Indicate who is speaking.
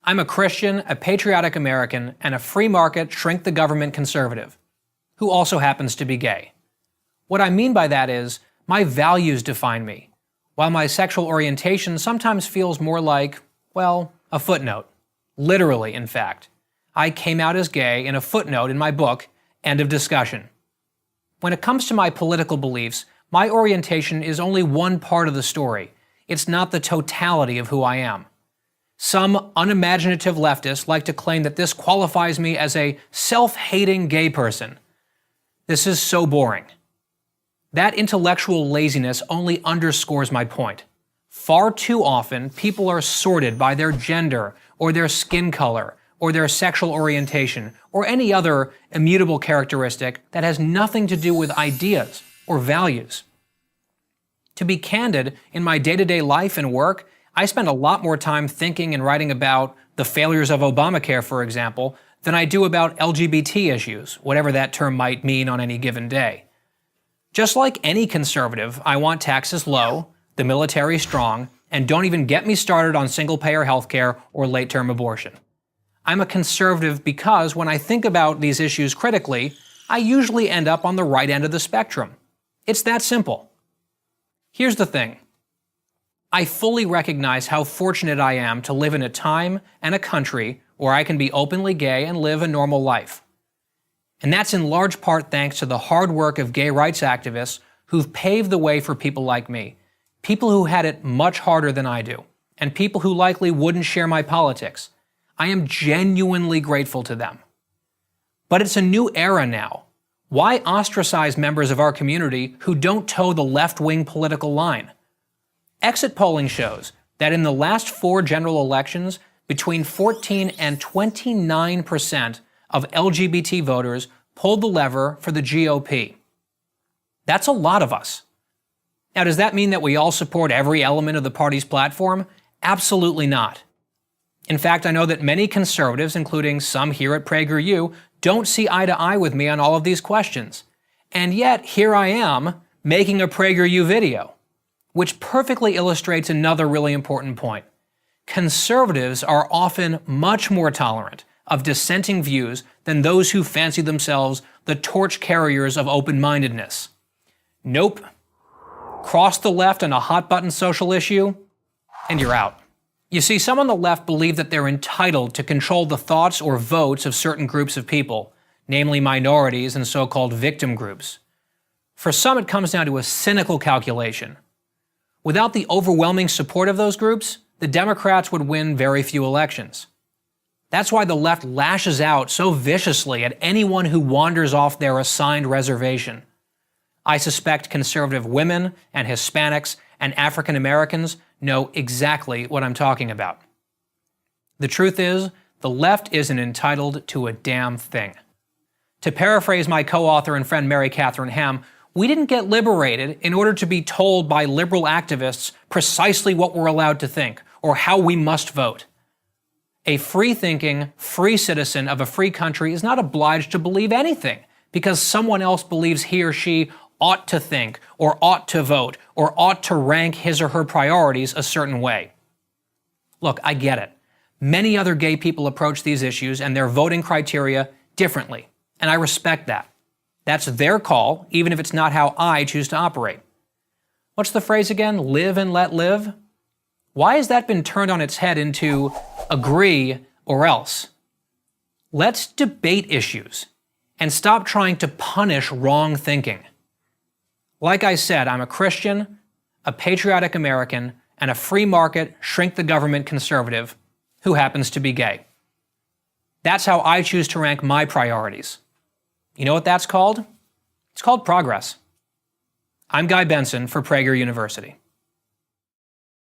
Speaker 1: I'm a Christian, a patriotic American, and a free market, shrink the government conservative, who also happens to be gay. What I mean by that is, my values define me, while my sexual orientation sometimes feels more like, well, a footnote. Literally, in fact. I came out as gay in a footnote in my book, End of Discussion. When it comes to my political beliefs, my orientation is only one part of the story. It's not the totality of who I am. Some unimaginative leftists like to claim that this qualifies me as a self-hating gay person. This is so boring. That intellectual laziness only underscores my point. Far too often, people are sorted by their gender, or their skin color, or their sexual orientation, or any other immutable characteristic that has nothing to do with ideas or values. To be candid, in my day-to-day life and work, I spend a lot more time thinking and writing about the failures of Obamacare, for example, than I do about LGBT issues, whatever that term might mean on any given day. Just like any conservative, I want taxes low, the military strong, and don't even get me started on single-payer healthcare or late-term abortion. I'm a conservative because when I think about these issues critically, I usually end up on the right end of the spectrum. It's that simple. Here's the thing. I fully recognize how fortunate I am to live in a time and a country where I can be openly gay and live a normal life. And that's in large part thanks to the hard work of gay rights activists who've paved the way for people like me, people who had it much harder than I do, and people who likely wouldn't share my politics. I am genuinely grateful to them. But it's a new era now. Why ostracize members of our community who don't toe the left-wing political line? Exit polling shows that in the last 4 general elections, between 14 and 29% of LGBT voters pulled the lever for the GOP. That's a lot of us. Now, does that mean that we all support every element of the party's platform? Absolutely not. In fact, I know that many conservatives, including some here at PragerU, don't see eye to eye with me on all of these questions. And yet, here I am, making a PragerU video, which perfectly illustrates another really important point. Conservatives are often much more tolerant of dissenting views than those who fancy themselves the torch carriers of open-mindedness. Nope. Cross the left on a hot-button social issue, and you're out. You see, some on the left believe that they're entitled to control the thoughts or votes of certain groups of people, namely minorities and so-called victim groups. For some, it comes down to a cynical calculation. Without the overwhelming support of those groups, the Democrats would win very few elections. That's why the left lashes out so viciously at anyone who wanders off their assigned reservation. I suspect conservative women and Hispanics and African Americans know exactly what I'm talking about. The truth is, the left isn't entitled to a damn thing. To paraphrase my co-author and friend Mary Catherine Ham, we didn't get liberated in order to be told by liberal activists precisely what we're allowed to think or how we must vote. A free-thinking, free citizen of a free country is not obliged to believe anything because someone else believes he or she ought to think, or ought to vote, or ought to rank his or her priorities a certain way. Look, I get it. Many other gay people approach these issues and their voting criteria differently, and I respect that. That's their call, even if it's not how I choose to operate. What's the phrase again? Live and let live? Why has that been turned on its head into agree or else? Let's debate issues and stop trying to punish wrong thinking. Like I said, I'm a Christian, a patriotic American, and a free market, shrink the government conservative who happens to be gay. That's how I choose to rank my priorities. You know what that's called? It's called progress. I'm Guy Benson for Prager University.